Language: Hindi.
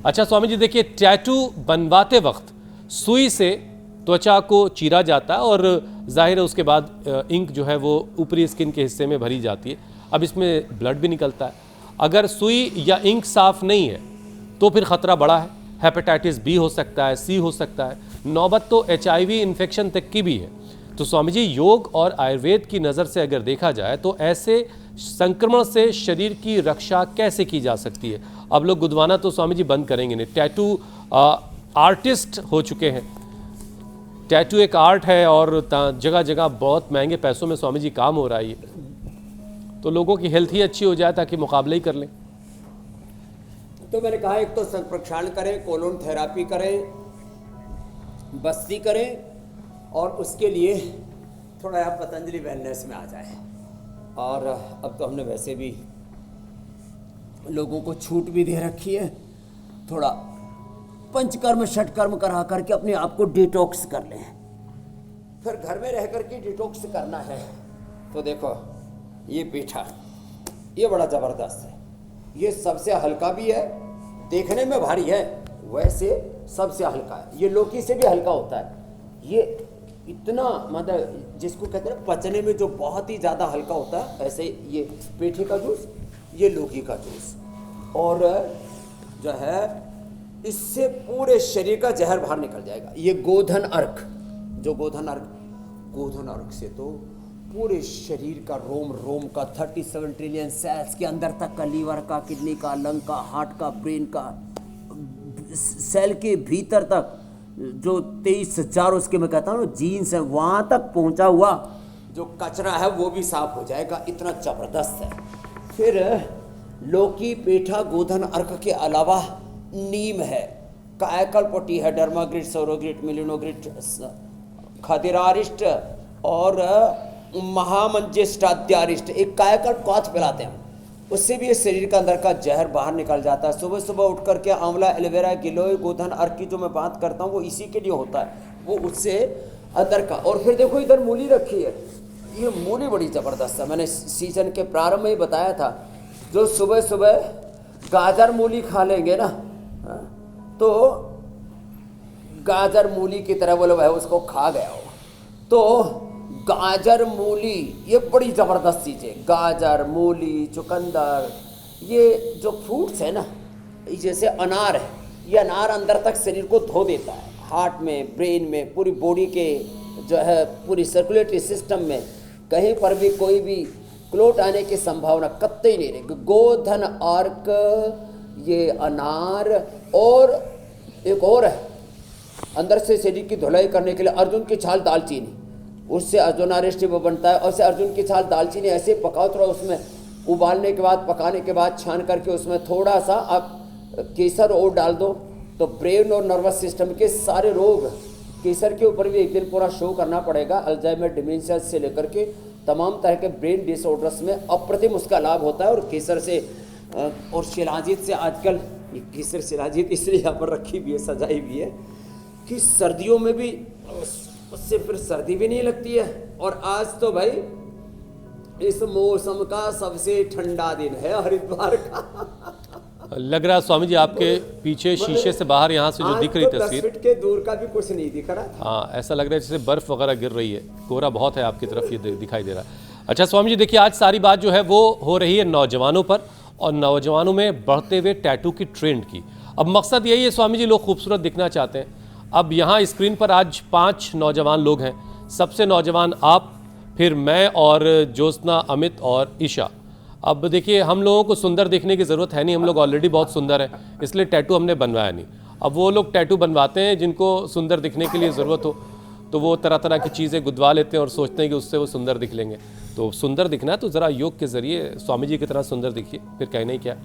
अच्छा स्वामी जी देखिए, टैटू बनवाते वक्त सुई से त्वचा को चीरा जाता है और जाहिर है उसके बाद इंक जो है वो ऊपरी स्किन के हिस्से में भरी जाती है। अब इसमें ब्लड भी निकलता है। अगर सुई या इंक साफ नहीं है तो फिर ख़तरा बड़ा है। हेपेटाइटिस बी हो सकता है, सी हो सकता है, नौबत तो HIV इन्फेक्शन तक की भी है। तो स्वामी जी, योग और आयुर्वेद की नज़र से अगर देखा जाए तो ऐसे संक्रमण से शरीर की रक्षा कैसे की जा सकती है? अब लोग गुदवाना तो स्वामी जी बंद करेंगे नहीं। टैटू आर्टिस्ट हो चुके हैं। टैटू एक आर्ट है और जगह जगह बहुत महंगे पैसों में स्वामी जी काम हो रहा है। तो लोगों की हेल्थ ही अच्छी हो जाए ताकि मुकाबले ही कर लें। तो मैंने कहा एक तो संप्रक्षालन करें, कोलोन थेरापी करें, बस्ती करें, और उसके लिए थोड़ा आप पतंजलि वेलनेस में आ जाए। और अब तो हमने वैसे भी लोगों को छूट भी दे रखी है, थोड़ा पंचकर्म षटकर्म करा करके अपने आप को डिटॉक्स कर लें। फिर घर में रह करके डिटॉक्स करना है तो देखो ये पीठा, ये बड़ा ज़बरदस्त है। ये सबसे हल्का भी है, देखने में भारी है, वैसे सबसे हल्का है। ये लौकी से भी हल्का होता है। ये इतना मतलब जिसको कहते हैं पचने में जो बहुत ही ज़्यादा हल्का होता है, ऐसे ये पेठे का जूस, ये लौकी का जूस, और जो है इससे पूरे शरीर का जहर बाहर निकल जाएगा। ये गोधन अर्क, जो गोधन अर्क से तो पूरे शरीर का रोम रोम का 37 ट्रिलियन सेल्स के अंदर तक का, लीवर का, किडनी का, लंग का, हार्ट का, ब्रेन का, सेल के भीतर तक जो 23,000 उसके मैं कहता हूँ जीन्स है, वहाँ तक पहुँचा हुआ जो कचरा है वो भी साफ हो जाएगा। इतना ज़बरदस्त है। फिर लौकी, पेठा, गोधन अर्क के अलावा नीम है, कायकल्पटी है, डर्माग्रिट, सौरोग्रिट, मिलिनोग्रिट, खदिरारिष्ट और महामंजिष्टाद्यारिष्ट, एक कायकल्प क्वाथ पिलाते हैं, उससे भी इस शरीर का अंदर का जहर बाहर निकल जाता है। सुबह सुबह उठ करके आंवला, एलोवेरा, गिलोय, गोधन अर्क की जो मैं बात करता हूँ वो इसी के लिए होता है, वो उससे अंदर का। और फिर देखो इधर मूली रखी है, ये मूली बड़ी ज़बरदस्त है। मैंने सीजन के प्रारंभ में ही बताया था, जो सुबह सुबह गाजर मूली खा लेंगे ना, तो गाजर मूली की तरह बोले भाई उसको खा गया हो, तो गाजर मूली ये बड़ी ज़बरदस्त चीज़ है। गाजर, मूली, चुकंदर, ये जो फ्रूट्स है ना, जैसे अनार है, ये अनार अंदर तक शरीर को धो देता है, हार्ट में, ब्रेन में, पूरी बॉडी के जो है पूरी सर्कुलेटरी सिस्टम में कहीं पर भी कोई भी क्लोट आने की संभावना कतई नहीं रहेगी। गोधन अर्क, ये अनार, और एक और है अंदर से शरीर की धुलाई करने के लिए अर्जुन की छाल, दालचीनी, उससे अर्जुनारिष्ट वो बनता है। और से अर्जुन की छाल, दालचीनी ऐसे पकाओ, थोड़ा उसमें उबालने के बाद, पकाने के बाद छान करके उसमें थोड़ा सा आप केसर और डाल दो, तो ब्रेन और नर्वस सिस्टम के सारे रोग, केसर के ऊपर भी एक दिन पूरा शो करना पड़ेगा, अल्जाइमर, डिमेंशिया से लेकर के तमाम तरह के ब्रेन डिसऑर्डर्स में अप्रतिम उसका लाभ होता है। और केसर से और शिलाजीत से, आजकल ये केसर शिलाजीत इसलिए यहाँ पर रखी भी है, सजाई भी है कि सर्दियों में भी उससे फिर सर्दी भी नहीं लगती है। और आज तो भाई इस मौसम का सबसे ठंडा दिन है हरिद्वार का। लग रहा है स्वामी जी आपके पीछे शीशे से बाहर यहाँ से जो दिख रही तस्वीर, 10 फीट के दूर का भी कुछ नहीं दिख रहा था। हाँ, ऐसा लग रहा है जैसे बर्फ वगैरह गिर रही है, कोहरा बहुत है आपकी तरफ, ये दिखाई दे रहा है। अच्छा स्वामी जी देखिए, आज सारी बात जो है वो हो रही है नौजवानों पर और नौजवानों में बढ़ते हुए टैटू की ट्रेंड की। अब मकसद यही है स्वामी जी, लोग खूबसूरत दिखना चाहते हैं। अब यहाँ स्क्रीन पर आज 5 नौजवान लोग हैं, सबसे नौजवान आप, फिर मैं और ज्योत्सना, अमित और ईशा। अब देखिए, हम लोगों को सुंदर दिखने की ज़रूरत है नहीं, हम लोग ऑलरेडी बहुत सुंदर हैं, इसलिए टैटू हमने बनवाया नहीं। अब वो लोग टैटू बनवाते हैं जिनको सुंदर दिखने के लिए ज़रूरत हो, तो वो तरह तरह की चीज़ें गुदवा लेते हैं और सोचते हैं कि उससे वो सुंदर दिख लेंगे। तो सुंदर दिखना है तो ज़रा योग के ज़रिए स्वामी जी की तरह सुंदर दिखिए, फिर कहना ही क्या।